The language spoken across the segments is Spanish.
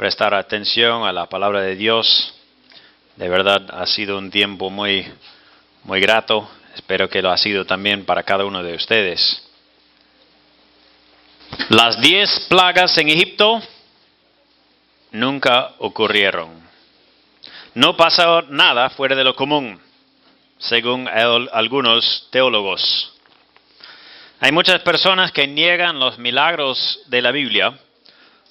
prestar atención a la palabra de Dios. De verdad ha sido un tiempo muy grato. Espero que lo ha sido también para cada uno de ustedes. Las 10 plagas en Egipto nunca ocurrieron. No pasó nada fuera de lo común, según algunos teólogos. Hay muchas personas que niegan los milagros de la Biblia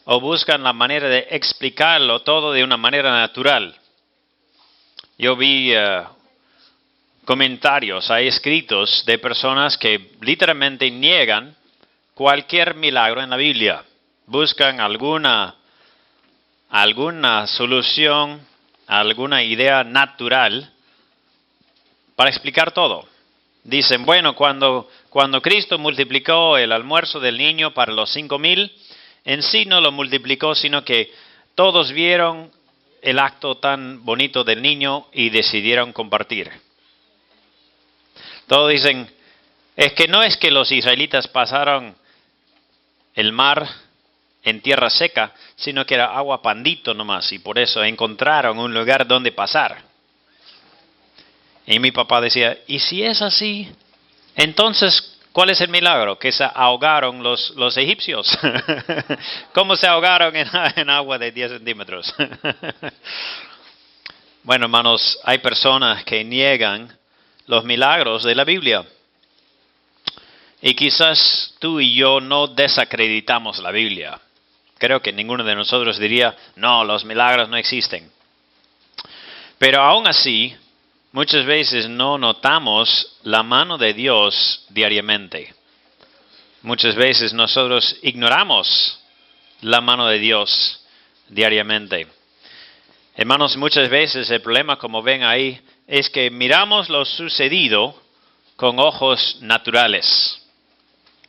o buscan la manera de explicarlo todo de una manera natural. Yo vi comentarios, hay escritos de personas que literalmente niegan cualquier milagro en la Biblia. Buscan alguna solución, alguna idea natural para explicar todo. Dicen, bueno, cuando Cristo multiplicó el almuerzo del niño para los 5,000, en sí no lo multiplicó, sino que todos vieron el acto tan bonito del niño y decidieron compartir. Todos dicen, es que los israelitas pasaron el mar en tierra seca, sino que era agua pandito nomás, y por eso encontraron un lugar donde pasar. Y mi papá decía, ¿y si es así? Entonces, ¿cuál es el milagro? Que se ahogaron los egipcios. ¿Cómo se ahogaron en agua de 10 centímetros? Bueno, hermanos, hay personas que niegan los milagros de la Biblia. Y quizás tú y yo no desacreditamos la Biblia. Creo que ninguno de nosotros diría, no, los milagros no existen. Pero aún así, muchas veces no notamos la mano de Dios diariamente. Muchas veces nosotros ignoramos la mano de Dios diariamente. Hermanos, muchas veces el problema, como ven ahí, es que miramos lo sucedido con ojos naturales.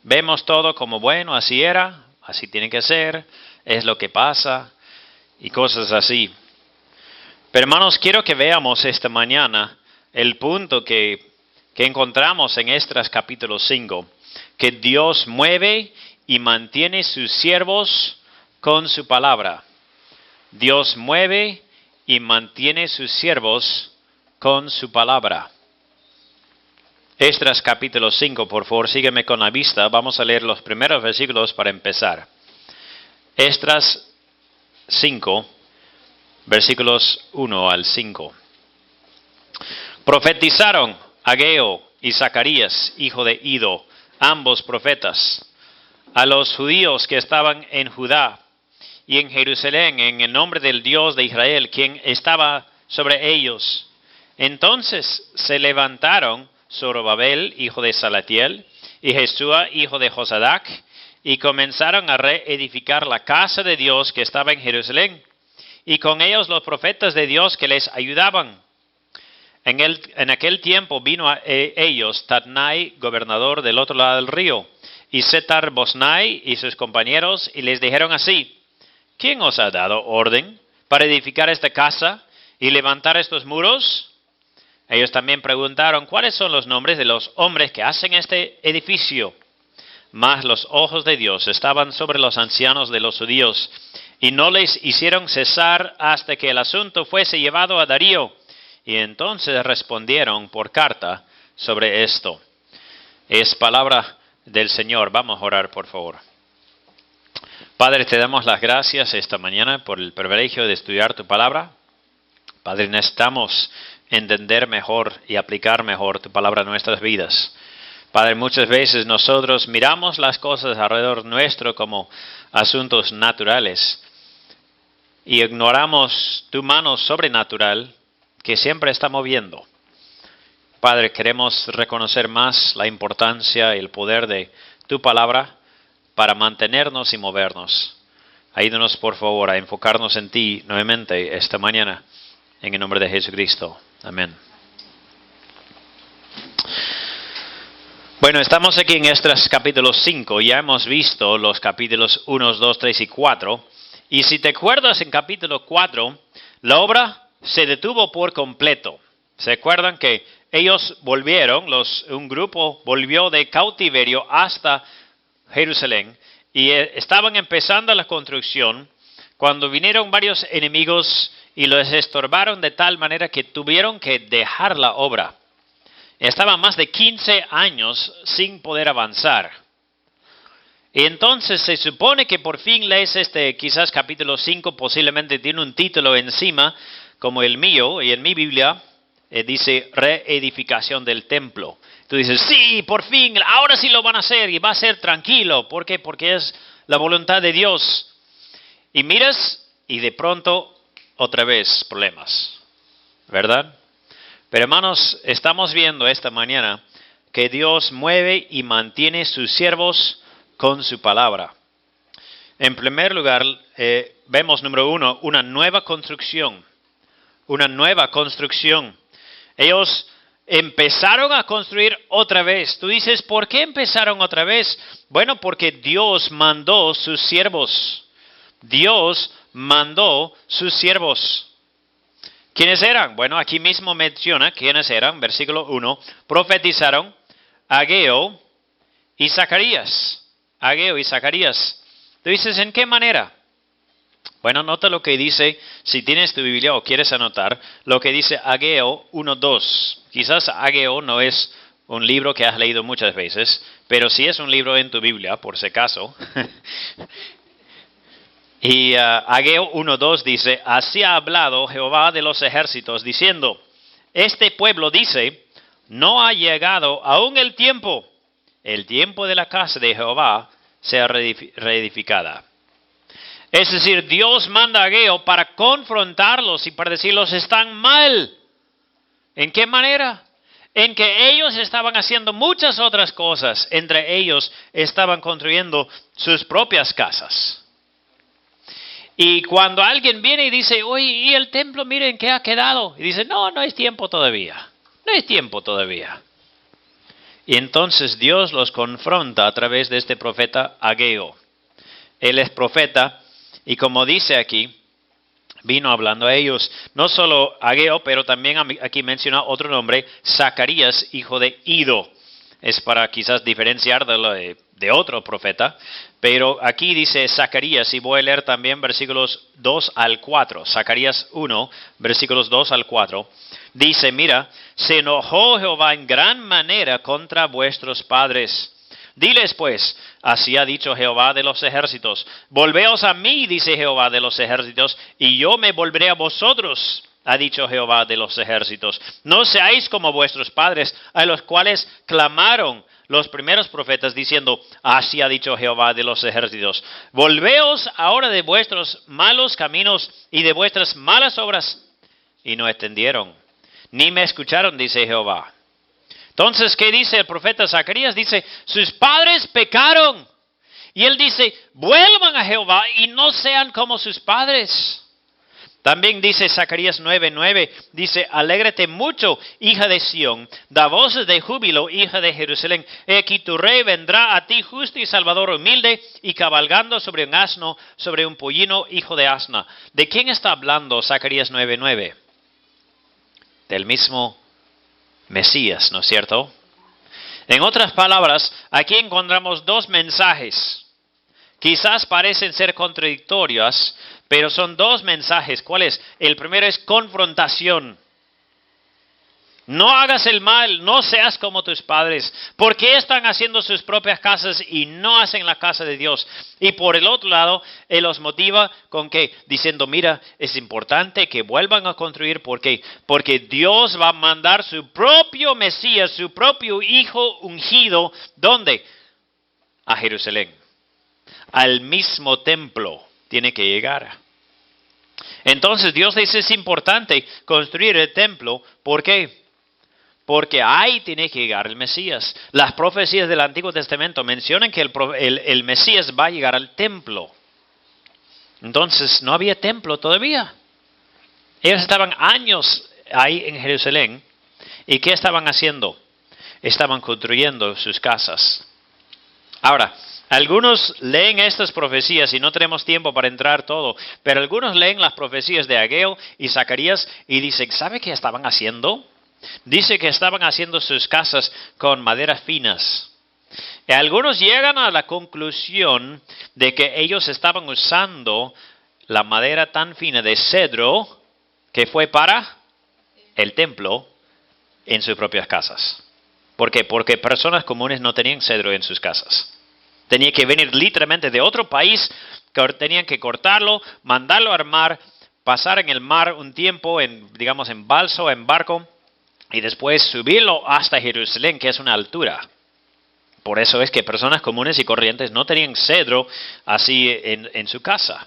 Vemos todo como, bueno, así era, así tiene que ser, es lo que pasa y cosas así. Pero hermanos, quiero que veamos esta mañana el punto que encontramos en Esdras capítulo 5, que Dios mueve y mantiene sus siervos con su palabra. Dios mueve y mantiene sus siervos con su palabra. Esdras capítulo 5, por favor, sígueme con la vista. Vamos a leer los primeros versículos para empezar. Esdras 5, versículos 1 al 5. Profetizaron Ageo y Zacarías, hijo de Ido, ambos profetas, a los judíos que estaban en Judá y en Jerusalén, en el nombre del Dios de Israel, quien estaba sobre ellos. Entonces se levantaron Zorobabel, hijo de Salatiel, y Jesúa, hijo de Josadac, y comenzaron a reedificar la casa de Dios que estaba en Jerusalén, y con ellos los profetas de Dios que les ayudaban. En aquel tiempo vino a ellos Tatnai, gobernador del otro lado del río, y Setar Bosnai y sus compañeros, y les dijeron así, ¿quién os ha dado orden para edificar esta casa y levantar estos muros? Ellos también preguntaron, ¿cuáles son los nombres de los hombres que hacen este edificio? Mas los ojos de Dios estaban sobre los ancianos de los judíos, y no les hicieron cesar hasta que el asunto fuese llevado a Darío. Y entonces respondieron por carta sobre esto. Es palabra del Señor. Vamos a orar, por favor. Padre, te damos las gracias esta mañana por el privilegio de estudiar tu palabra. Padre, necesitamos entender mejor y aplicar mejor tu palabra en nuestras vidas. Padre, muchas veces nosotros miramos las cosas alrededor nuestro como asuntos naturales y ignoramos tu mano sobrenatural que siempre está moviendo. Padre, queremos reconocer más la importancia y el poder de tu palabra para mantenernos y movernos. Ayúdanos, por favor, a enfocarnos en ti nuevamente esta mañana, en el nombre de Jesucristo. Amén. Bueno, estamos aquí en Esdras capítulo 5. Ya hemos visto los capítulos 1, 2, 3 y 4. Y si te acuerdas, en capítulo 4, la obra se detuvo por completo. ¿Se acuerdan que ellos volvieron, un grupo volvió de cautiverio hasta Jerusalén y estaban empezando la construcción cuando vinieron varios enemigos y los estorbaron de tal manera que tuvieron que dejar la obra. Estaban más de 15 años sin poder avanzar. Y entonces se supone que por fin lees quizás capítulo 5, posiblemente tiene un título encima, como el mío, y en mi Biblia dice reedificación del templo. Tú dices, sí, por fin, ahora sí lo van a hacer y va a ser tranquilo. ¿Por qué? Porque es la voluntad de Dios. Y miras y de pronto otra vez problemas, ¿verdad? Pero hermanos, estamos viendo esta mañana que Dios mueve y mantiene sus siervos con su palabra. En primer lugar, vemos número 1, una nueva construcción. Una nueva construcción. Ellos empezaron a construir otra vez. Tú dices, ¿por qué empezaron otra vez? Bueno, porque Dios mandó sus siervos. Dios mandó sus siervos. ¿Quiénes eran? Bueno, aquí mismo menciona quiénes eran. Versículo 1. Profetizaron Ageo y Zacarías. Ageo y Zacarías. Tú dices, ¿en qué manera? Bueno, nota lo que dice, si tienes tu Biblia o quieres anotar, lo que dice Ageo 1:2. Quizás Ageo no es un libro que has leído muchas veces, pero sí es un libro en tu Biblia, por si acaso. Y Ageo 1:2 dice, así ha hablado Jehová de los ejércitos, diciendo, este pueblo dice, no ha llegado aún el tiempo de la casa de Jehová sea reedificada. Es decir, Dios manda a Ageo para confrontarlos y para decirlos, están mal. ¿En qué manera? En que ellos estaban haciendo muchas otras cosas, entre ellos estaban construyendo sus propias casas. Y cuando alguien viene y dice, oye, ¿y el templo, miren qué ha quedado? Y dice, no es tiempo todavía. No es tiempo todavía. Y entonces Dios los confronta a través de este profeta Ageo. Él es profeta y como dice aquí, vino hablando a ellos. No solo Ageo, pero también aquí menciona otro nombre, Zacarías, hijo de Ido. Es para quizás diferenciar de otro profeta. Pero aquí dice Zacarías, y voy a leer también versículos 2 al 4. Zacarías 1, versículos 2 al 4. Dice, mira, se enojó Jehová en gran manera contra vuestros padres. Diles pues, así ha dicho Jehová de los ejércitos. Volveos a mí, dice Jehová de los ejércitos, y yo me volveré a vosotros, ha dicho Jehová de los ejércitos. No seáis como vuestros padres, a los cuales clamaron los primeros profetas diciendo, así ha dicho Jehová de los ejércitos. Volveos ahora de vuestros malos caminos y de vuestras malas obras. Y no entendieron, ni me escucharon, dice Jehová. Entonces, ¿qué dice el profeta Zacarías? Dice, sus padres pecaron. Y él dice, vuelvan a Jehová y no sean como sus padres. También dice Zacarías 9:9, dice, alégrate mucho, hija de Sión, da voces de júbilo, hija de Jerusalén. He aquí tu rey vendrá a ti justo y salvador humilde, y cabalgando sobre un asno, sobre un pollino, hijo de asna. ¿De quién está hablando Zacarías 9:9? Del mismo Mesías, ¿no es cierto? En otras palabras, aquí encontramos dos mensajes. Quizás parecen ser contradictorias, pero son dos mensajes. ¿Cuál es? El primero es confrontación. No hagas el mal, no seas como tus padres. ¿Por qué están haciendo sus propias casas y no hacen la casa de Dios? Y por el otro lado, Él los motiva con que, diciendo, mira, es importante que vuelvan a construir. ¿Por qué? Porque Dios va a mandar su propio Mesías, su propio Hijo ungido. ¿Dónde? A Jerusalén. Al mismo templo tiene que llegar. Entonces Dios dice, es importante construir el templo. ¿Por qué? Porque ahí tiene que llegar el Mesías. Las profecías del Antiguo Testamento mencionan que el Mesías va a llegar al templo. Entonces no había templo todavía. Ellos estaban años ahí en Jerusalén. ¿Y qué estaban haciendo? Estaban construyendo sus casas. Ahora, algunos leen estas profecías y no tenemos tiempo para entrar todo, pero algunos leen las profecías de Ageo y Zacarías y dicen, ¿sabe qué estaban haciendo? Dice que estaban haciendo sus casas con maderas finas. Y algunos llegan a la conclusión de que ellos estaban usando la madera tan fina de cedro que fue para el templo en sus propias casas. ¿Por qué? Porque personas comunes no tenían cedro en sus casas. Tenía que venir literalmente de otro país, que tenían que cortarlo, mandarlo a armar, pasar en el mar un tiempo, en balsa, en barco, y después subirlo hasta Jerusalén, que es una altura. Por eso es que personas comunes y corrientes no tenían cedro así en su casa.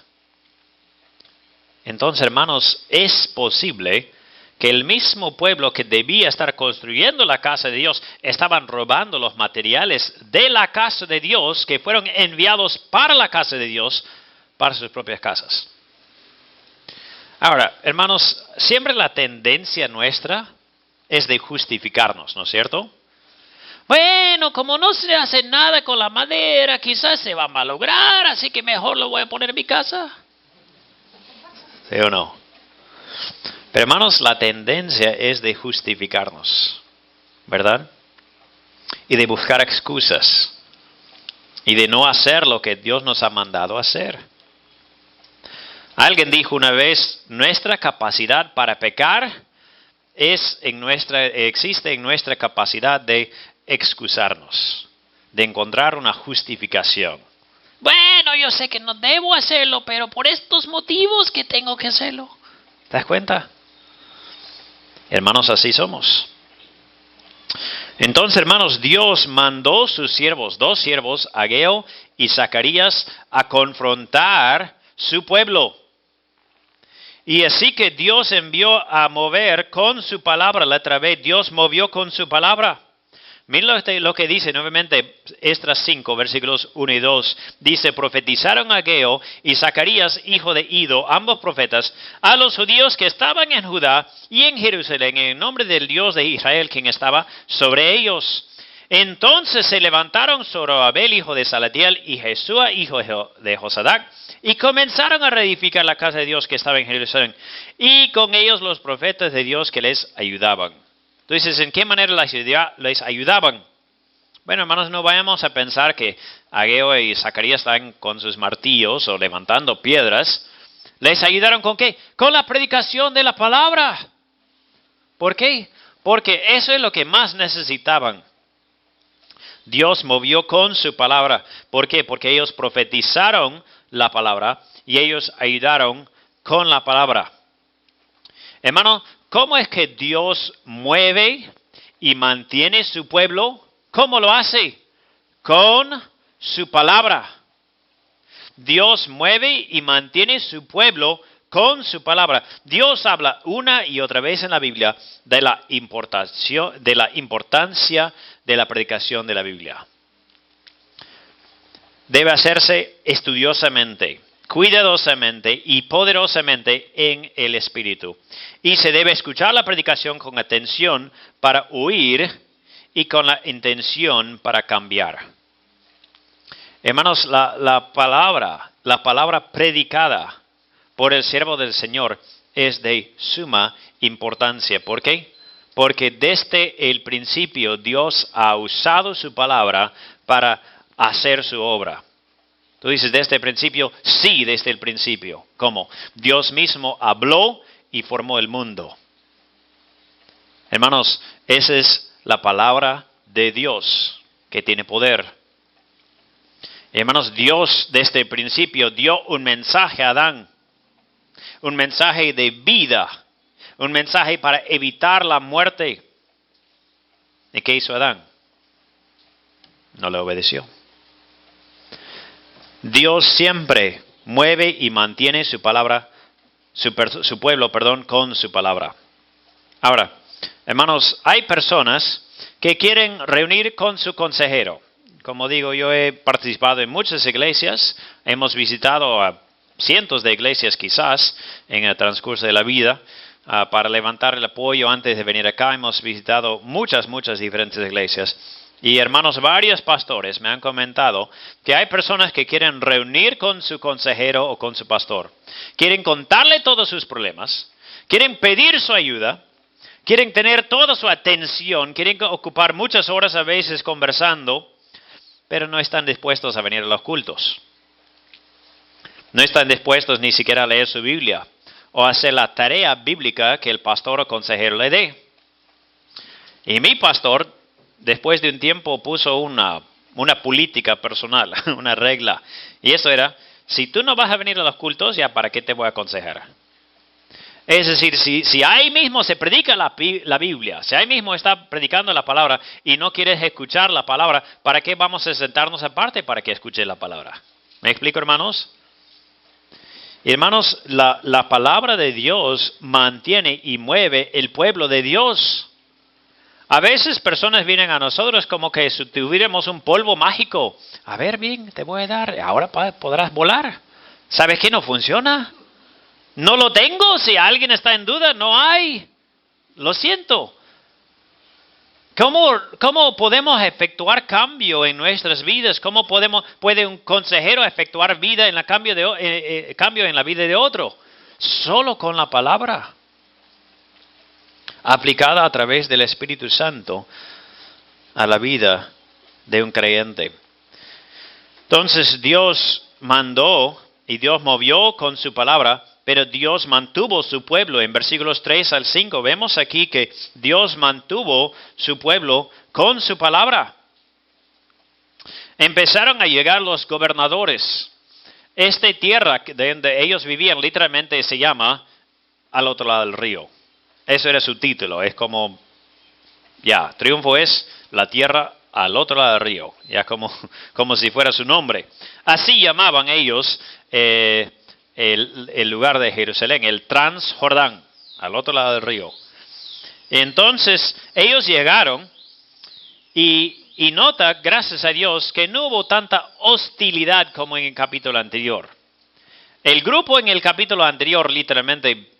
Entonces, hermanos, es posible que el mismo pueblo que debía estar construyendo la casa de Dios estaban robando los materiales de la casa de Dios que fueron enviados para la casa de Dios, para sus propias casas. Ahora, hermanos, siempre la tendencia nuestra es de justificarnos, ¿no es cierto? Bueno, como no se hace nada con la madera, quizás se va a malograr, así que mejor lo voy a poner en mi casa. ¿Sí o no? Pero hermanos, la tendencia es de justificarnos, ¿verdad? Y de buscar excusas. Y de no hacer lo que Dios nos ha mandado hacer. Alguien dijo una vez, nuestra capacidad para pecar existe en nuestra capacidad de excusarnos, de encontrar una justificación. Bueno, yo sé que no debo hacerlo, pero por estos motivos que tengo que hacerlo. ¿Te das cuenta? Hermanos, así somos. Entonces, hermanos, Dios mandó sus siervos, 2 siervos, Ageo y Zacarías, a confrontar su pueblo. Y así que Dios envió a mover con su palabra, la otra vez Dios movió con su palabra. Miren lo que dice nuevamente Esdras 5, versículos 1 y 2. Dice, profetizaron Ageo y Zacarías, hijo de Ido, ambos profetas, a los judíos que estaban en Judá y en Jerusalén, en el nombre del Dios de Israel, quien estaba sobre ellos. Entonces se levantaron Zorobabel, hijo de Salatiel, y Jesúa, hijo de Josadac, y comenzaron a reedificar la casa de Dios que estaba en Jerusalén, y con ellos los profetas de Dios que les ayudaban. Entonces, ¿en qué manera les ayudaban? Bueno, hermanos, no vayamos a pensar que Ageo y Zacarías están con sus martillos o levantando piedras. ¿Les ayudaron con qué? Con la predicación de la palabra. ¿Por qué? Porque eso es lo que más necesitaban. Dios movió con su palabra. ¿Por qué? Porque ellos profetizaron la palabra y ellos ayudaron con la palabra. Hermano, ¿cómo es que Dios mueve y mantiene su pueblo? ¿Cómo lo hace? Con su palabra. Dios mueve y mantiene su pueblo con su palabra. Dios habla una y otra vez en la Biblia de la importancia de la predicación de la Biblia. Debe hacerse estudiosamente, cuidadosamente y poderosamente en el Espíritu. Y se debe escuchar la predicación con atención para oír y con la intención para cambiar. Hermanos, la palabra predicada por el siervo del Señor es de suma importancia. ¿Por qué? Porque desde el principio Dios ha usado su palabra para hacer su obra. Tú dices, ¿desde el principio? Sí, desde el principio. ¿Cómo? Dios mismo habló y formó el mundo. Hermanos, esa es la palabra de Dios que tiene poder. Hermanos, Dios desde el principio dio un mensaje a Adán. Un mensaje de vida. Un mensaje para evitar la muerte. ¿Y qué hizo Adán? No le obedeció. Dios siempre mueve y mantiene su palabra, su pueblo, con su palabra. Ahora, hermanos, hay personas que quieren reunir con su consejero. Como digo, yo he participado en muchas iglesias, hemos visitado a cientos de iglesias quizás en el transcurso de la vida. Para levantar el apoyo antes de venir acá, hemos visitado muchas diferentes iglesias. Y hermanos, varios pastores me han comentado que hay personas que quieren reunir con su consejero o con su pastor. Quieren contarle todos sus problemas, quieren pedir su ayuda, quieren tener toda su atención, quieren ocupar muchas horas a veces conversando, pero no están dispuestos a venir a los cultos. No están dispuestos ni siquiera a leer su Biblia o a hacer la tarea bíblica que el pastor o consejero le dé. Y mi pastor, después de un tiempo, puso una política personal, una regla. Y eso era, si tú no vas a venir a los cultos, ya para qué te voy a aconsejar. Es decir, si ahí mismo se predica la Biblia, si ahí mismo está predicando la palabra y no quieres escuchar la palabra, ¿para qué vamos a sentarnos aparte para que escuches la palabra? ¿Me explico, hermanos? Hermanos, la palabra de Dios mantiene y mueve el pueblo de Dios. A veces personas vienen a nosotros como que si tuviéramos un polvo mágico. A ver, bien, te voy a dar, ahora podrás volar. ¿Sabes qué no funciona? No lo tengo, si alguien está en duda, no hay. Lo siento. ¿Cómo podemos efectuar cambio en nuestras vidas? ¿Cómo puede un consejero efectuar cambio en la vida de otro? Solo con la palabra, aplicada a través del Espíritu Santo a la vida de un creyente. Entonces Dios mandó y Dios movió con su palabra, pero Dios mantuvo su pueblo. En versículos 3 al 5 vemos aquí que Dios mantuvo su pueblo con su palabra. Empezaron a llegar los gobernadores. Esta tierra donde ellos vivían literalmente se llama al otro lado del río. Eso era su título. Es como, triunfo es la tierra al otro lado del río. Ya como si fuera su nombre. Así llamaban ellos el lugar de Jerusalén, el Transjordán, al otro lado del río. Entonces ellos llegaron y nota, gracias a Dios, que no hubo tanta hostilidad como en el capítulo anterior. El grupo en el capítulo anterior literalmente,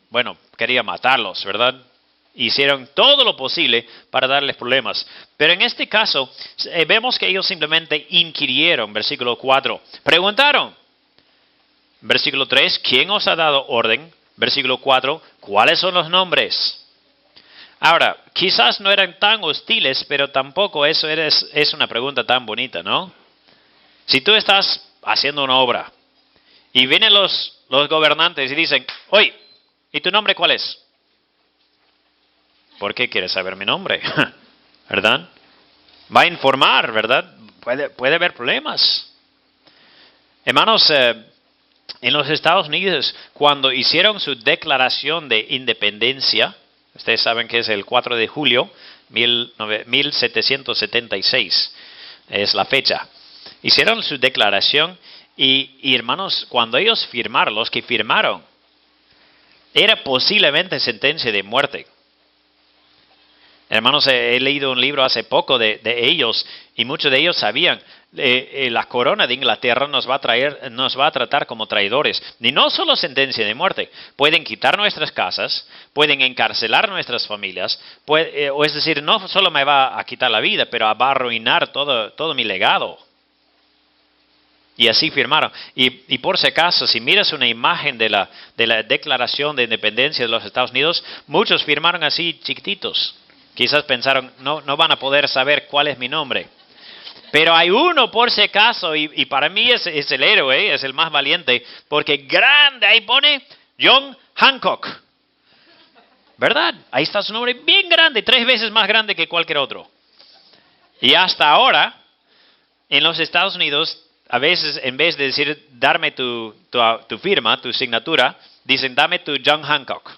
quería matarlos, ¿verdad? Hicieron todo lo posible para darles problemas. Pero en este caso, vemos que ellos simplemente inquirieron, versículo 4. Preguntaron, versículo 3, ¿quién os ha dado orden? Versículo 4, ¿cuáles son los nombres? Ahora, quizás no eran tan hostiles, pero tampoco es una pregunta tan bonita, ¿no? Si tú estás haciendo una obra y vienen los gobernantes y dicen, oye, ¿y tu nombre cuál es? ¿Por qué quieres saber mi nombre? ¿Verdad? Va a informar, ¿verdad? Puede haber problemas. Hermanos, en los Estados Unidos, cuando hicieron su declaración de independencia, ustedes saben que es el 4 de julio, 1776, es la fecha. Hicieron su declaración y hermanos, cuando ellos firmaron, los que firmaron, era posiblemente sentencia de muerte. Hermanos, he leído un libro hace poco de ellos y muchos de ellos sabían la corona de Inglaterra nos va a tratar como traidores. Y no solo sentencia de muerte, pueden quitar nuestras casas, pueden encarcelar nuestras familias, es decir, no solo me va a quitar la vida, pero va a arruinar todo mi legado. Y así firmaron. Y por si acaso, si miras una imagen de la Declaración de Independencia de los Estados Unidos, muchos firmaron así chiquititos. Quizás pensaron, no van a poder saber cuál es mi nombre. Pero hay uno por si acaso, y para mí es el héroe, es el más valiente, porque grande, ahí pone John Hancock. ¿Verdad? Ahí está su nombre bien grande, 3 veces más grande que cualquier otro. Y hasta ahora, en los Estados Unidos, a veces en vez de decir, darme tu firma, tu signatura, dicen, dame tu John Hancock.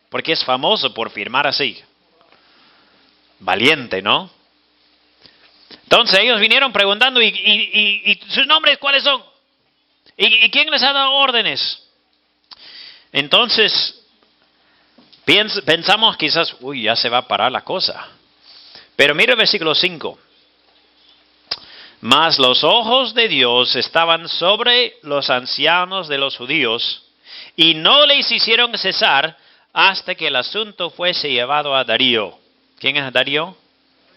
Porque es famoso por firmar así. Valiente, ¿no? Entonces ellos vinieron preguntando, ¿y sus nombres cuáles son? ¿Y quién les ha dado órdenes? Entonces, pensamos quizás, ya se va a parar la cosa. Pero mira el versículo 5. Mas los ojos de Dios estaban sobre los ancianos de los judíos, y no les hicieron cesar hasta que el asunto fuese llevado a Darío. ¿Quién es Darío?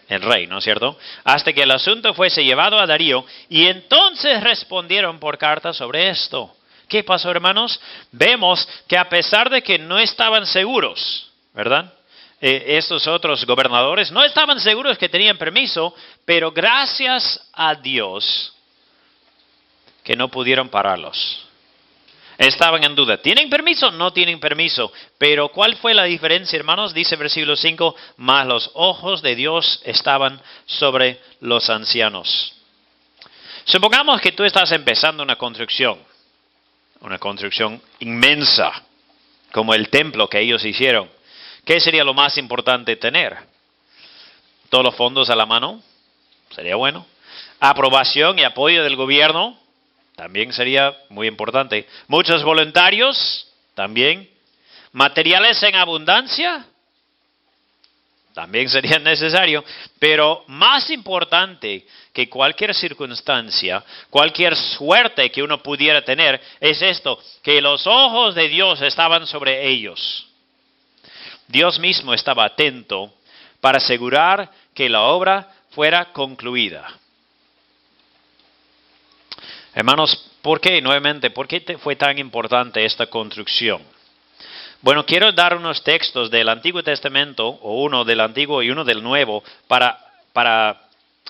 El rey, ¿no es cierto? Hasta que el asunto fuese llevado a Darío, y entonces respondieron por carta sobre esto. ¿Qué pasó, hermanos? Vemos que a pesar de que no estaban seguros, ¿verdad? Estos otros gobernadores no estaban seguros que tenían permiso, pero gracias a Dios que no pudieron pararlos. Estaban en duda. ¿Tienen permiso? No tienen permiso. Pero ¿cuál fue la diferencia, hermanos? Dice versículo 5, mas los ojos de Dios estaban sobre los ancianos. Supongamos que tú estás empezando una construcción inmensa, como el templo que ellos hicieron. ¿Qué sería lo más importante tener? ¿Todos los fondos a la mano? Sería bueno. Aprobación y apoyo del gobierno, también sería muy importante. Muchos voluntarios, también. Materiales en abundancia, también sería necesario. Pero más importante que cualquier circunstancia, cualquier suerte que uno pudiera tener, es esto, que los ojos de Dios estaban sobre ellos. Dios mismo estaba atento para asegurar que la obra fuera concluida. Hermanos, ¿por qué fue tan importante esta construcción? Bueno, quiero dar unos textos del Antiguo Testamento, o uno del Antiguo y uno del Nuevo, para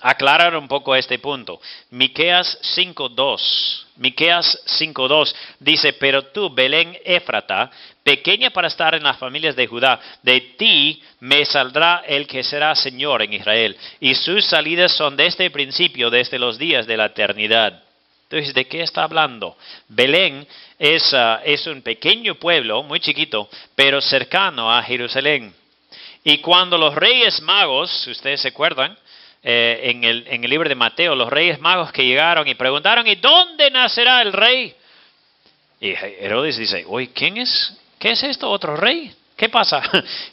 aclarar un poco este punto. Miqueas 5:2 dice, pero tú, Belén Éfrata, pequeña para estar en las familias de Judá, de ti me saldrá el que será Señor en Israel, y sus salidas son desde el principio, desde los días de la eternidad. Entonces, ¿de qué está hablando? Belén es un pequeño pueblo, muy chiquito, pero cercano a Jerusalén. Y cuando los reyes magos, ustedes se acuerdan, en el libro de Mateo, los reyes magos que llegaron y preguntaron, ¿y dónde nacerá el rey? Y Herodes dice, oye, ¿quién es? ¿Qué es esto? ¿Otro rey? ¿Qué pasa?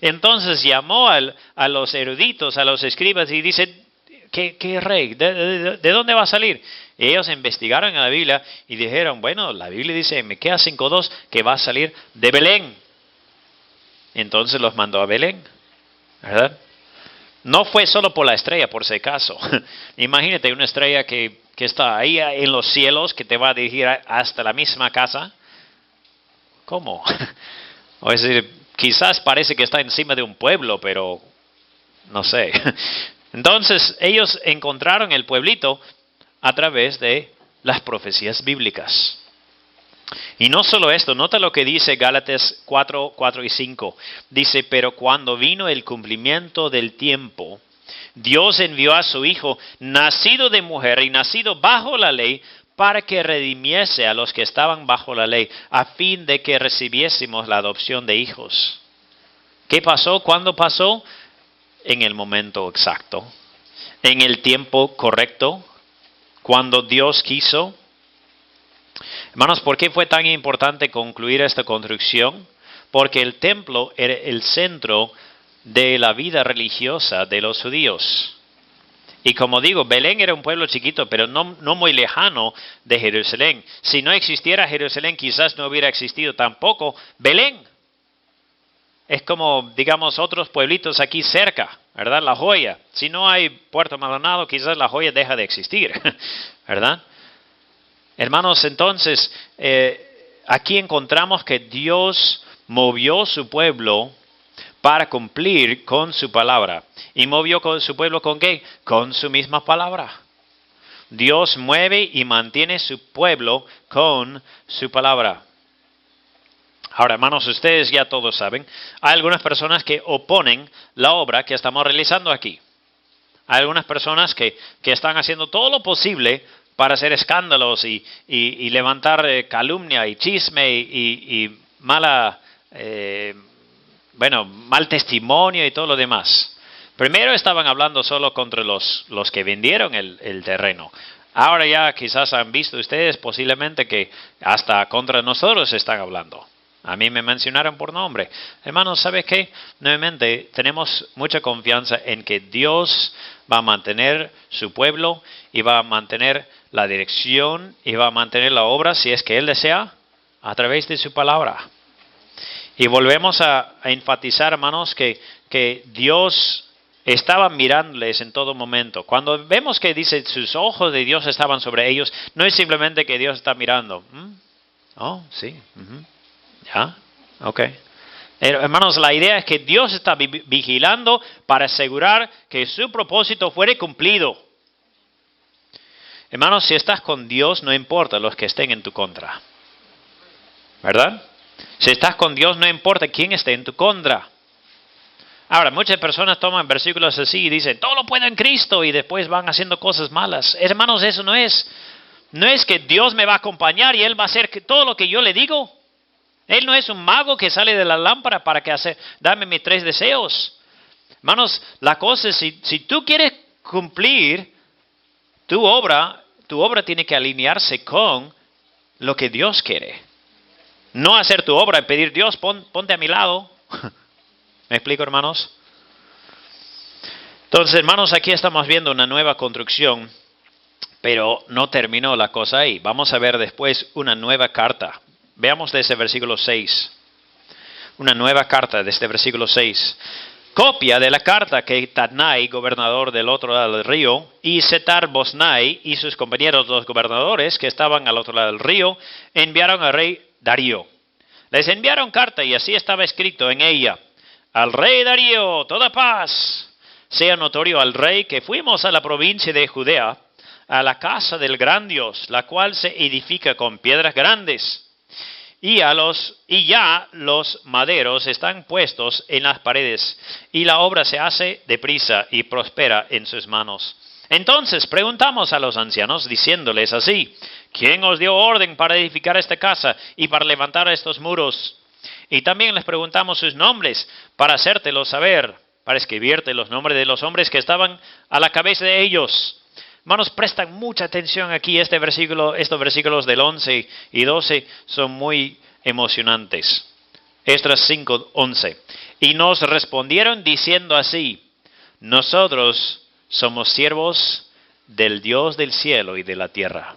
Entonces llamó a los eruditos, a los escribas y dice, ¿qué rey? ¿De dónde va a salir? Y ellos investigaron en la Biblia y dijeron, bueno, la Biblia dice en Miqueas 5:2 que va a salir de Belén. Entonces los mandó a Belén, ¿verdad? No fue solo por la estrella, por si acaso. Imagínate una estrella que está ahí en los cielos, que te va a dirigir hasta la misma casa. ¿Cómo? O es decir, quizás parece que está encima de un pueblo, pero no sé. Entonces ellos encontraron el pueblito a través de las profecías bíblicas. Y no solo esto, nota lo que dice Gálatas 4 y 5. Dice, pero cuando vino el cumplimiento del tiempo, Dios envió a su Hijo, nacido de mujer y nacido bajo la ley, para que redimiese a los que estaban bajo la ley, a fin de que recibiésemos la adopción de hijos. ¿Qué pasó? ¿Cuándo pasó? En el momento exacto, en el tiempo correcto, cuando Dios quiso. Hermanos, ¿por qué fue tan importante concluir esta construcción? Porque el templo era el centro de la vida religiosa de los judíos. Y como digo, Belén era un pueblo chiquito, pero no muy lejano de Jerusalén. Si no existiera Jerusalén, quizás no hubiera existido tampoco Belén. Es como, digamos, otros pueblitos aquí cerca, ¿verdad? La Joya. Si no hay Puerto Maldonado, quizás La Joya deja de existir, ¿verdad? Hermanos, entonces, aquí encontramos que Dios movió su pueblo para cumplir con su palabra. ¿Y movió con su pueblo con qué? Con su misma palabra. Dios mueve y mantiene su pueblo con su palabra. Ahora, hermanos, ustedes ya todos saben, hay algunas personas que oponen la obra que estamos realizando aquí. Hay algunas personas que están haciendo todo lo posible para hacer escándalos y levantar calumnia y chisme y mal testimonio y todo lo demás. Primero estaban hablando solo contra los que vendieron el terreno. Ahora ya quizás han visto ustedes posiblemente que hasta contra nosotros están hablando. A mí me mencionaron por nombre. Hermanos, ¿sabe qué? Nuevamente, tenemos mucha confianza en que Dios va a mantener su pueblo y va a mantener la dirección y va a mantener la obra, si es que Él desea, a través de su palabra. Y volvemos a enfatizar, hermanos, que Dios estaba mirándoles en todo momento. Cuando vemos que dice, sus ojos de Dios estaban sobre ellos, no es simplemente que Dios está mirando. Oh, sí. ¿Ya? Ok. Hermanos, la idea es que Dios está vigilando para asegurar que su propósito fuere cumplido. Hermanos, si estás con Dios, no importa los que estén en tu contra. ¿verdad? Si estás con Dios, no importa quién esté en tu contra. Ahora, muchas personas toman versículos así y dicen, todo lo puedo en Cristo, y después van haciendo cosas malas. Hermanos, eso no es que Dios me va a acompañar y Él va a hacer todo lo que yo le digo. Él no es un mago que sale de la lámpara para dame mis 3 deseos. Hermanos, la cosa es, si tú quieres cumplir tu obra tiene que alinearse con lo que Dios quiere. No hacer tu obra y pedir, Dios, ponte a mi lado. ¿Me explico, hermanos? Entonces, hermanos, aquí estamos viendo una nueva construcción, pero no terminó la cosa ahí. Vamos a ver después una nueva carta. Veamos desde versículo 6. Una nueva carta desde versículo 6. Copia de la carta que Tatnai, gobernador del otro lado del río, y Setar-Boznai y sus compañeros los gobernadores que estaban al otro lado del río, enviaron al rey Darío. Les enviaron carta y así estaba escrito en ella: al rey Darío, toda paz. Sea notorio al rey que fuimos a la provincia de Judea, a la casa del gran Dios, la cual se edifica con piedras grandes. Y ya los maderos están puestos en las paredes, y la obra se hace deprisa y prospera en sus manos. Entonces preguntamos a los ancianos, diciéndoles así: ¿quién os dio orden para edificar esta casa y para levantar estos muros? Y también les preguntamos sus nombres, para hacértelo saber, para escribirte los nombres de los hombres que estaban a la cabeza de ellos. Hermanos, prestan mucha atención aquí. Estos versículos del 11 y 12 son muy emocionantes. Esdras 5:11. Y nos respondieron diciendo así: nosotros somos siervos del Dios del cielo y de la tierra,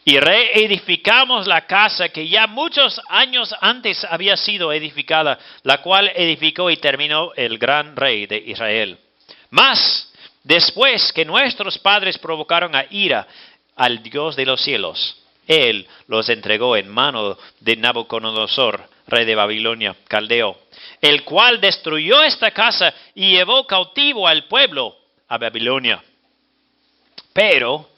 y reedificamos la casa que ya muchos años antes había sido edificada, la cual edificó y terminó el gran rey de Israel. Mas después que nuestros padres provocaron a ira al Dios de los cielos, Él los entregó en mano de Nabucodonosor, rey de Babilonia, caldeo, el cual destruyó esta casa y llevó cautivo al pueblo a Babilonia. Pero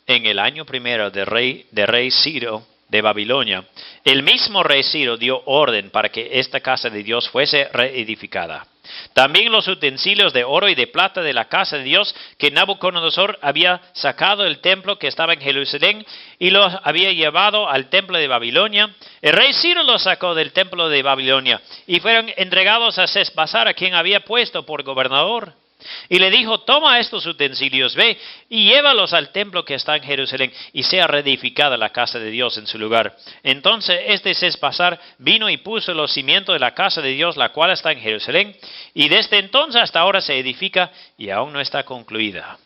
en el año primero de rey Ciro de Babilonia, el mismo rey Ciro dio orden para que esta casa de Dios fuese reedificada. También los utensilios de oro y de plata de la casa de Dios que Nabucodonosor había sacado del templo que estaba en Jerusalén y los había llevado al templo de Babilonia, el rey Ciro los sacó del templo de Babilonia y fueron entregados a Sesbazar, a quien había puesto por gobernador. Y le dijo: toma estos utensilios, ve y llévalos al templo que está en Jerusalén, y sea reedificada la casa de Dios en su lugar. Entonces Sesbazar vino y puso los cimientos de la casa de Dios, la cual está en Jerusalén, y desde entonces hasta ahora se edifica y aún no está concluida.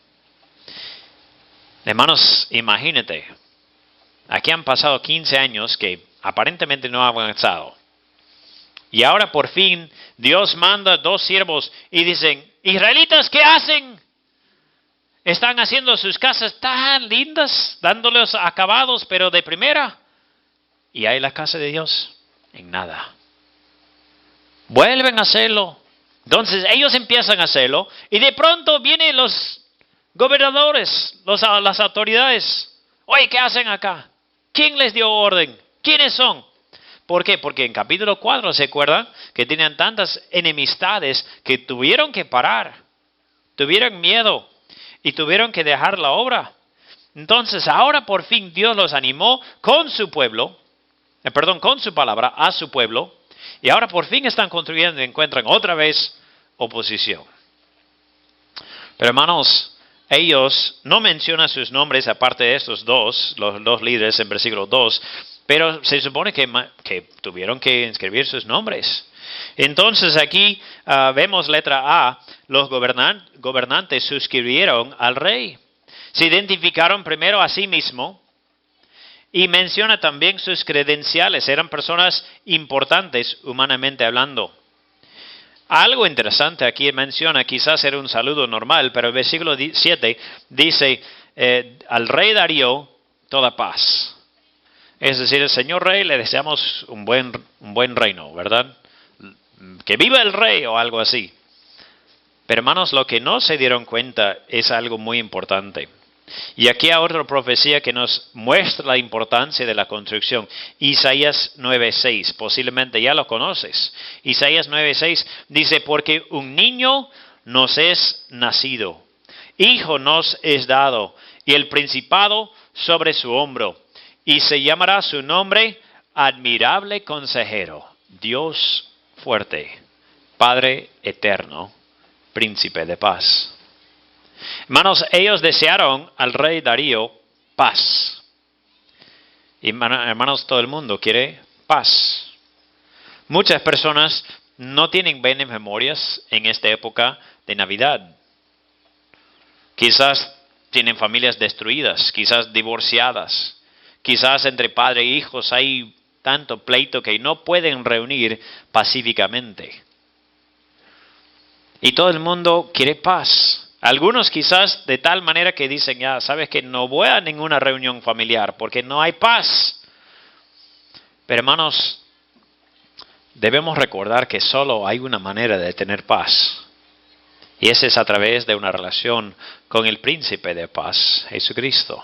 Hermanos, imagínate, aquí han pasado 15 años que aparentemente no ha avanzado. Y ahora por fin Dios manda 2 siervos y dicen: israelitas, ¿qué hacen? Están haciendo sus casas tan lindas, dándoles acabados, pero de primera. Y hay la casa de Dios en nada. Vuelven a hacerlo. Entonces ellos empiezan a hacerlo y de pronto vienen los gobernadores, las autoridades. Oye, ¿qué hacen acá? ¿Quién les dio orden? ¿Quiénes son? ¿Por qué? Porque en capítulo 4 se acuerdan que tenían tantas enemistades que tuvieron que parar, tuvieron miedo y tuvieron que dejar la obra. Entonces ahora por fin Dios los animó con su pueblo, con su palabra a su pueblo, y ahora por fin están construyendo y encuentran otra vez oposición. Pero hermanos, ellos no mencionan sus nombres aparte de estos los 2 líderes en versículo 2, pero se supone que tuvieron que inscribir sus nombres. Entonces aquí vemos letra A, los gobernantes suscribieron al rey. Se identificaron primero a sí mismo y menciona también sus credenciales. Eran personas importantes humanamente hablando. Algo interesante aquí menciona, quizás era un saludo normal, pero el versículo 7 dice: al rey Darío, toda paz. Es decir, el señor rey le deseamos un buen reino, ¿verdad? Que viva el rey o algo así. Pero hermanos, lo que no se dieron cuenta es algo muy importante. Y aquí hay otra profecía que nos muestra la importancia de la construcción. Isaías 9:6, posiblemente ya lo conoces. Isaías 9:6 dice, porque un niño nos es nacido, hijo nos es dado, y el principado sobre su hombro, y se llamará su nombre admirable consejero, Dios fuerte, Padre eterno, príncipe de paz. Hermanos, ellos desearon al rey Darío paz. Y hermanos, todo el mundo quiere paz. Muchas personas no tienen buenas memorias en esta época de Navidad. Quizás tienen familias destruidas, quizás divorciadas, quizás entre padre e hijos hay tanto pleito que no pueden reunir pacíficamente. Y todo el mundo quiere paz. Algunos quizás de tal manera que dicen, ya sabes que no voy a ninguna reunión familiar porque no hay paz. Pero hermanos, debemos recordar que solo hay una manera de tener paz. Y esa es a través de una relación con el príncipe de paz, Jesucristo.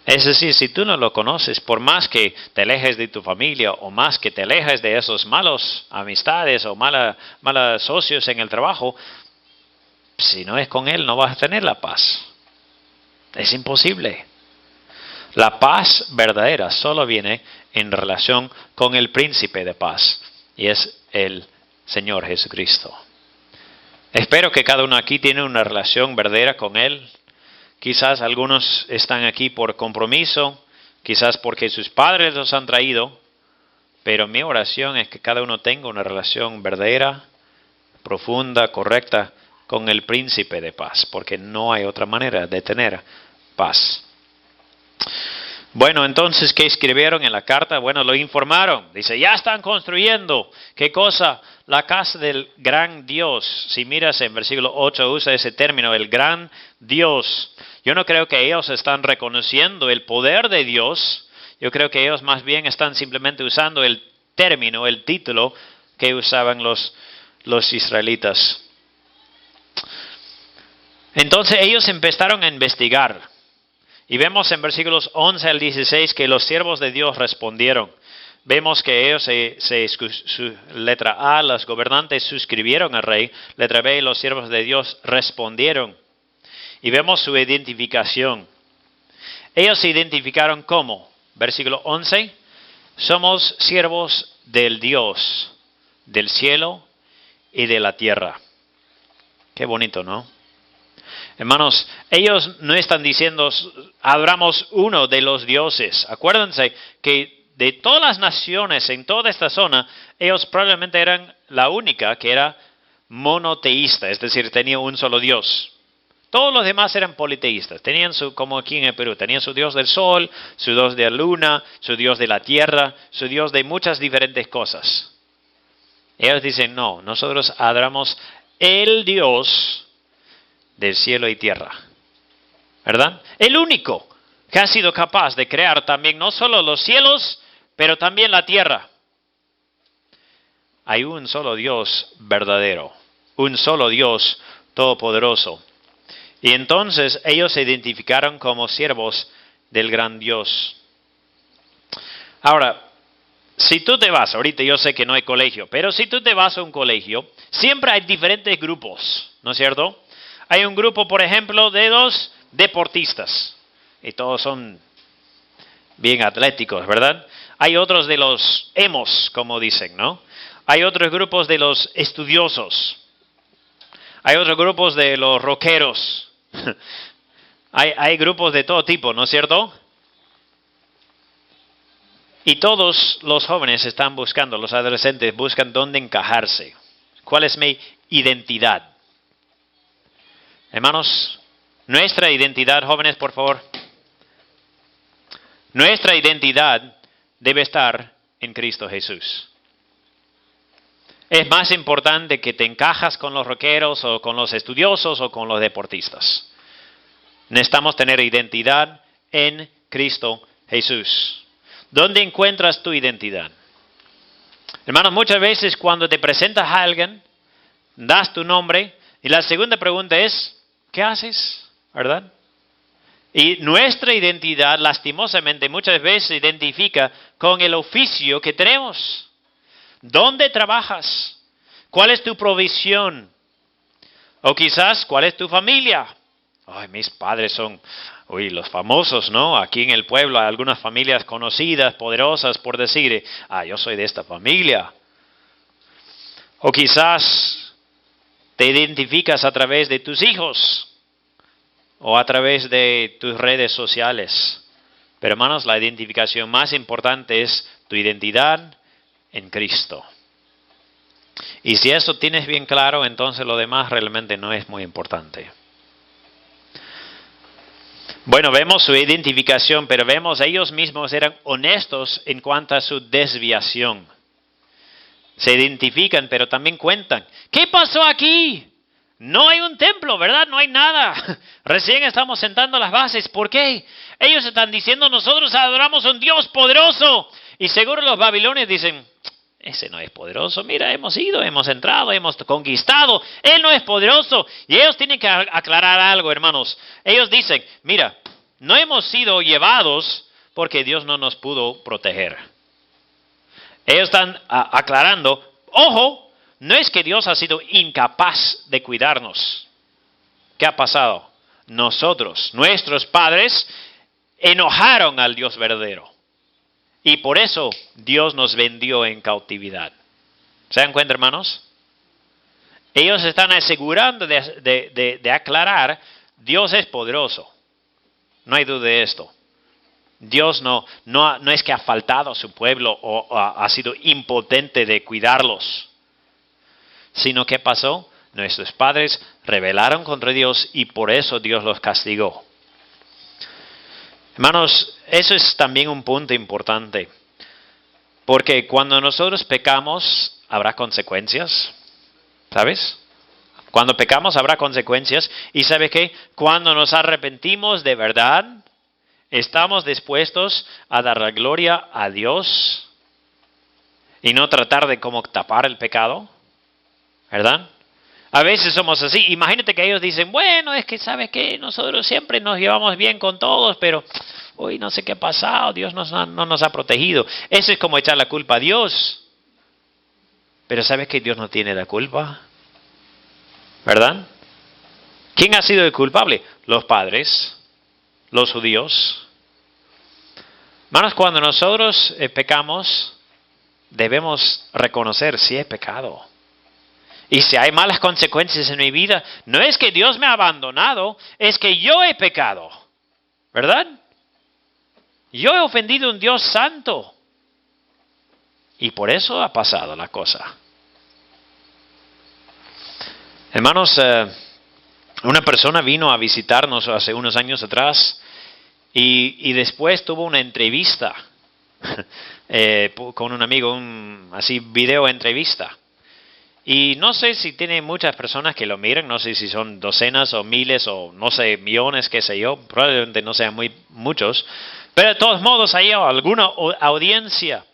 Es decir, si tú no lo conoces, por más que te alejes de tu familia o más que te alejes de esos malos amistades o malos socios en el trabajo, si no es con Él no vas a tener la paz. Es imposible. La paz verdadera solo viene en relación con el príncipe de paz y es el Señor Jesucristo. Espero que cada uno aquí tiene una relación verdadera con Él. Quizás algunos están aquí por compromiso, quizás porque sus padres los han traído, pero mi oración es que cada uno tenga una relación verdadera, profunda, correcta con el príncipe de paz, porque no hay otra manera de tener paz. Bueno, entonces, ¿qué escribieron en la carta? Bueno, lo informaron. Dice, ya están construyendo. ¿Qué cosa? La casa del gran Dios. Si miras en versículo 8, usa ese término, el gran Dios. Yo no creo que ellos están reconociendo el poder de Dios. Yo creo que ellos más bien están simplemente usando el término, el título que usaban los israelitas. Entonces ellos empezaron a investigar. Y vemos en versículos 11 al 16 que los siervos de Dios respondieron. Vemos que ellos, letra A, los gobernantes suscribieron al rey. Letra B, los siervos de Dios respondieron. Y vemos su identificación. Ellos se identificaron como, versículo 11, somos siervos del Dios, del cielo y de la tierra. Qué bonito, ¿no? Hermanos, ellos no están diciendo, adoramos uno de los dioses. Acuérdense que de todas las naciones en toda esta zona, ellos probablemente eran la única que era monoteísta, es decir, tenía un solo Dios. Todos los demás eran politeístas, tenían como aquí en el Perú, tenían su Dios del sol, su Dios de la luna, su Dios de la tierra, su Dios de muchas diferentes cosas. Ellos dicen, no, nosotros adoramos el Dios del cielo y tierra, ¿verdad? El único que ha sido capaz de crear también no solo los cielos, pero también la tierra. Hay un solo Dios verdadero, un solo Dios todopoderoso. Y entonces ellos se identificaron como siervos del gran Dios. Ahora, si tú te vas, ahorita yo sé que no hay colegio, pero si tú te vas a un colegio, siempre hay diferentes grupos, ¿no es cierto? Hay un grupo, por ejemplo, de los deportistas, y todos son bien atléticos, ¿verdad? Hay otros de los emos, como dicen, ¿no? Hay otros grupos de los estudiosos. Hay otros grupos de los rockeros. Hay grupos de todo tipo, ¿no es cierto? Y todos los jóvenes están buscando, los adolescentes buscan dónde encajarse. ¿Cuál es mi identidad? Hermanos, nuestra identidad, jóvenes, por favor. Nuestra identidad debe estar en Cristo Jesús. Es más importante que te encajas con los rockeros o con los estudiosos o con los deportistas. Necesitamos tener identidad en Cristo Jesús. ¿Dónde encuentras tu identidad? Hermanos, muchas veces cuando te presentas a alguien, das tu nombre y la segunda pregunta es, ¿qué haces? ¿Verdad? Y nuestra identidad, lastimosamente, muchas veces se identifica con el oficio que tenemos. ¿Dónde trabajas? ¿Cuál es tu provisión? O quizás, ¿cuál es tu familia? Ay, mis padres son, los famosos, ¿no? Aquí en el pueblo hay algunas familias conocidas, poderosas, por decir, yo soy de esta familia. O quizás te identificas a través de tus hijos o a través de tus redes sociales. Pero hermanos, la identificación más importante es tu identidad en Cristo. Y si eso tienes bien claro, entonces lo demás realmente no es muy importante. Bueno, vemos su identificación, pero vemos ellos mismos eran honestos en cuanto a su desviación. Se identifican, pero también cuentan. ¿Qué pasó aquí? No hay un templo, ¿verdad? No hay nada. Recién estamos sentando las bases. ¿Por qué? Ellos están diciendo, nosotros adoramos a un Dios poderoso. Y seguro los babilonios dicen, ese no es poderoso. Mira, hemos ido, hemos entrado, hemos conquistado. Él no es poderoso. Y ellos tienen que aclarar algo, hermanos. Ellos dicen, mira, no hemos sido llevados porque Dios no nos pudo proteger. Ellos están aclarando, ojo, no es que Dios ha sido incapaz de cuidarnos. ¿Qué ha pasado? Nosotros, nuestros padres, enojaron al Dios verdadero. Y por eso Dios nos vendió en cautividad. ¿Se dan cuenta, hermanos? Ellos están asegurando de aclarar, Dios es poderoso. No hay duda de esto. Dios no es que ha faltado a su pueblo o ha sido impotente de cuidarlos. Sino que pasó, nuestros padres rebelaron contra Dios y por eso Dios los castigó. Hermanos, eso es también un punto importante. Porque cuando nosotros pecamos, habrá consecuencias. ¿Sabes? Cuando pecamos habrá consecuencias. ¿Y sabe qué? Cuando nos arrepentimos de verdad, estamos dispuestos a dar la gloria a Dios y no tratar de como tapar el pecado. ¿Verdad? A veces somos así. Imagínate que ellos dicen, bueno, es que ¿sabes qué? Nosotros siempre nos llevamos bien con todos, pero hoy no sé qué ha pasado, Dios no nos ha protegido. Eso es como echar la culpa a Dios. Pero ¿sabes que Dios no tiene la culpa? ¿Verdad? ¿Quién ha sido el culpable? Los padres, los judíos. Hermanos, cuando nosotros pecamos, debemos reconocer si es pecado. Y si hay malas consecuencias en mi vida, no es que Dios me ha abandonado, es que yo he pecado. ¿Verdad? Yo he ofendido a un Dios santo. Y por eso ha pasado la cosa. Hermanos, una persona vino a visitarnos hace unos años atrás y después tuvo una entrevista con un amigo, así video entrevista. Y no sé si tiene muchas personas que lo miran, no sé si son docenas o miles o no sé, millones, qué sé yo, probablemente no sean muchos, pero de todos modos hay alguna audiencia.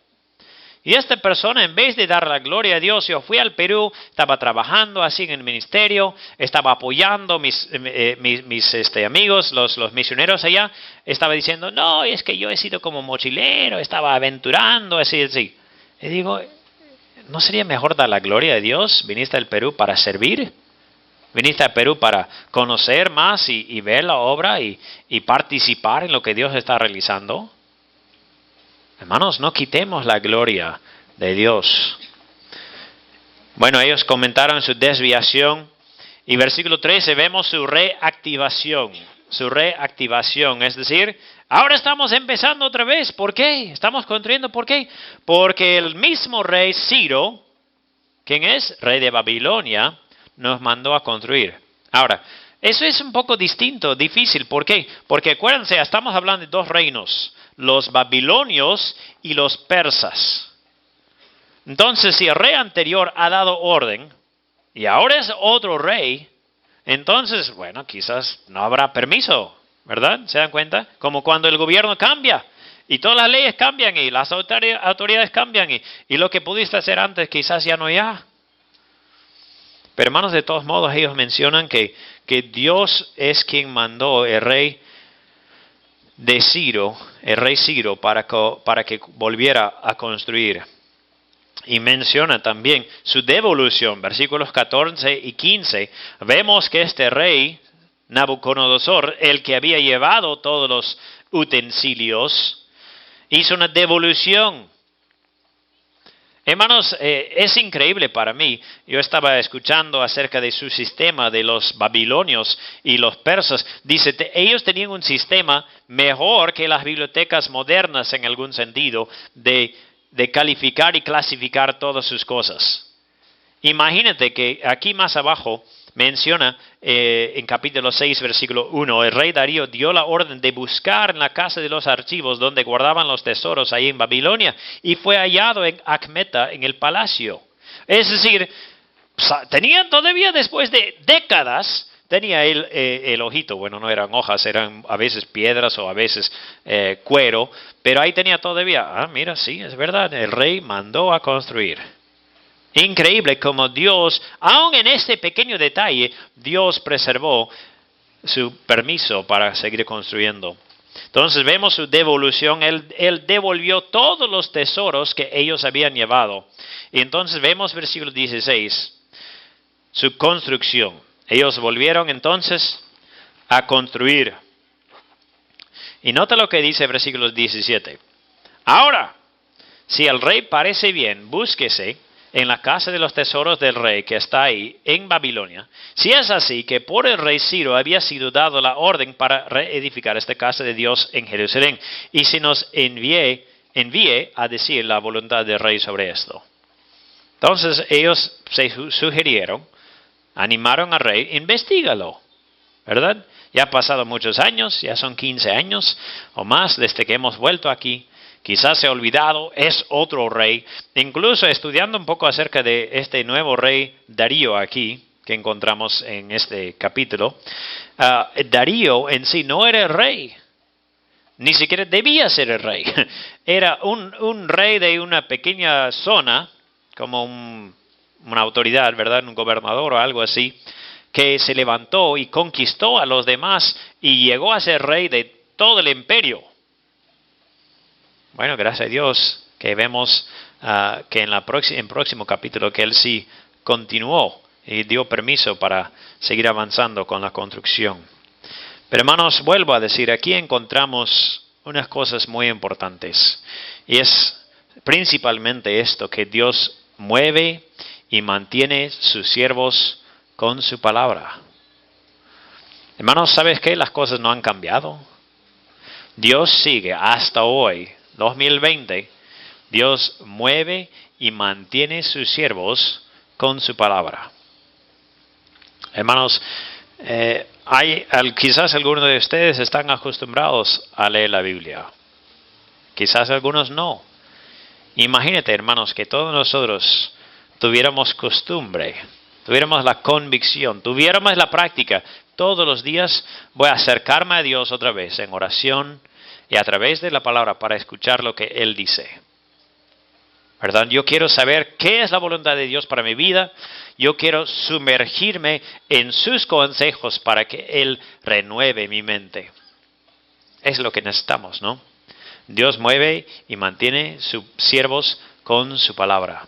Y esta persona, en vez de dar la gloria a Dios, yo fui al Perú, estaba trabajando así en el ministerio, estaba apoyando mis amigos, los misioneros allá, estaba diciendo, no, es que yo he sido como mochilero, estaba aventurando, así. Y digo, ¿no sería mejor dar la gloria a Dios? ¿Viniste al Perú para servir? ¿Viniste al Perú para conocer más y ver la obra y participar en lo que Dios está realizando? Hermanos, no quitemos la gloria de Dios. Bueno, ellos comentaron su desviación y versículo 13 vemos su reactivación. Su reactivación, es decir, ahora estamos empezando otra vez. ¿Por qué? Estamos construyendo. ¿Por qué? Porque el mismo rey Ciro, ¿quién es? Rey de Babilonia, nos mandó a construir. Ahora, eso es un poco distinto, difícil. ¿Por qué? Porque acuérdense, estamos hablando de dos reinos, los babilonios y los persas. Entonces, si el rey anterior ha dado orden y ahora es otro rey, entonces, bueno, quizás no habrá permiso, ¿verdad? ¿Se dan cuenta? Como cuando el gobierno cambia y todas las leyes cambian y las autoridades cambian y lo que pudiste hacer antes quizás ya no ya. Pero hermanos, de todos modos ellos mencionan que Dios es quien mandó el rey de Ciro, el rey Ciro, para que volviera a construir. Y menciona también su devolución, versículos 14 y 15. Vemos que este rey, Nabucodonosor, el que había llevado todos los utensilios, hizo una devolución. Hermanos, es increíble para mí. Yo estaba escuchando acerca de su sistema de los babilonios y los persas. Dice, ellos tenían un sistema mejor que las bibliotecas modernas en algún sentido de calificar y clasificar todas sus cosas. Imagínate que aquí más abajo menciona en capítulo 6, versículo 1, el rey Darío dio la orden de buscar en la casa de los archivos donde guardaban los tesoros ahí en Babilonia y fue hallado en Acmeta, en el palacio. Es decir, tenían todavía después de décadas, tenía el ojito, bueno, no eran hojas, eran a veces piedras o a veces cuero, pero ahí tenía todavía, mira, sí, es verdad, el rey mandó a construir. Increíble como Dios, aun en este pequeño detalle, Dios preservó su permiso para seguir construyendo. Entonces vemos su devolución, él devolvió todos los tesoros que ellos habían llevado. Y entonces vemos versículo 16, su construcción. Ellos volvieron entonces a construir. Y nota lo que dice versículo 17. Ahora, si al rey parece bien, búsquese en la casa de los tesoros del rey que está ahí en Babilonia. Si es así, que por el rey Ciro había sido dado la orden para reedificar esta casa de Dios en Jerusalén, y se nos envíe a decir la voluntad del rey sobre esto. Entonces ellos se sugirieron, animaron al rey, investígalo, ¿verdad? Ya han pasado muchos años, ya son 15 años o más desde que hemos vuelto aquí. Quizás se ha olvidado, es otro rey. Incluso estudiando un poco acerca de este nuevo rey Darío aquí, que encontramos en este capítulo, Darío en sí no era el rey, ni siquiera debía ser el rey. Era un rey de una pequeña zona, como una autoridad, ¿verdad? Un gobernador o algo así, que se levantó y conquistó a los demás y llegó a ser rey de todo el imperio. Bueno, gracias a Dios que vemos que en el próximo capítulo que él sí continuó y dio permiso para seguir avanzando con la construcción. Pero hermanos, vuelvo a decir, aquí encontramos unas cosas muy importantes. Y es principalmente esto, que Dios mueve y mantiene sus siervos con su palabra. Hermanos, ¿sabes qué? Las cosas no han cambiado. Dios sigue hasta hoy. 2020, Dios mueve y mantiene sus siervos con su palabra. Hermanos, quizás algunos de ustedes están acostumbrados a leer la Biblia. Quizás algunos no. Imagínate, hermanos, que todos nosotros tuviéramos costumbre, tuviéramos la convicción, tuviéramos la práctica. Todos los días voy a acercarme a Dios otra vez en oración, y a través de la palabra para escuchar lo que Él dice. ¿Verdad? Yo quiero saber qué es la voluntad de Dios para mi vida. Yo quiero sumergirme en sus consejos para que Él renueve mi mente. Es lo que necesitamos, ¿no? Dios mueve y mantiene sus siervos con su palabra.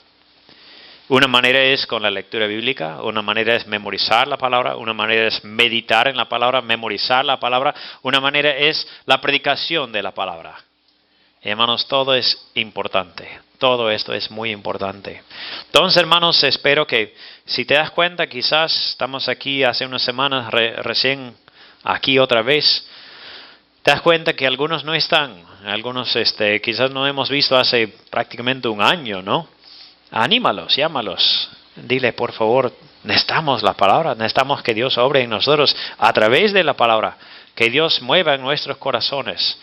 Una manera es con la lectura bíblica, una manera es memorizar la palabra, una manera es meditar en la palabra, memorizar la palabra, una manera es la predicación de la palabra. Hermanos, todo es importante, todo esto es muy importante. Entonces, hermanos, espero que si te das cuenta, quizás estamos aquí hace unas semanas, recién aquí otra vez, te das cuenta que algunos no están, algunos quizás no hemos visto hace prácticamente un año, ¿no? Anímalos, llámalos, dile por favor, necesitamos la palabra, necesitamos que Dios obre en nosotros a través de la palabra, que Dios mueva en nuestros corazones,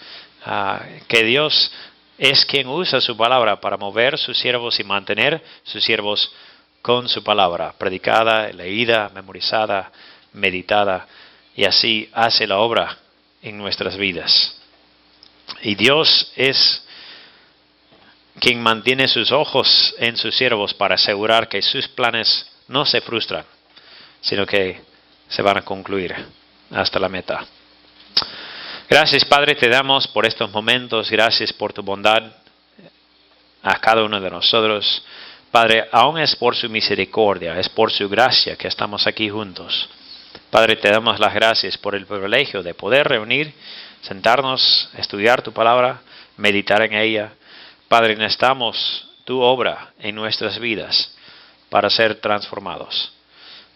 que Dios es quien usa su palabra para mover sus siervos y mantener sus siervos con su palabra, predicada, leída, memorizada, meditada, y así hace la obra en nuestras vidas. Y Dios es quien mantiene sus ojos en sus siervos para asegurar que sus planes no se frustran, sino que se van a concluir hasta la meta. Gracias, Padre, te damos por estos momentos. Gracias por tu bondad a cada uno de nosotros. Padre, aún es por su misericordia, es por su gracia que estamos aquí juntos. Padre, te damos las gracias por el privilegio de poder reunir, sentarnos, estudiar tu palabra, meditar en ella. Padre, necesitamos tu obra en nuestras vidas para ser transformados.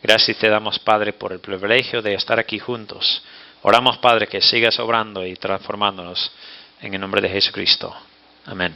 Gracias te damos, Padre, por el privilegio de estar aquí juntos. Oramos, Padre, que sigas obrando y transformándonos en el nombre de Jesucristo. Amén.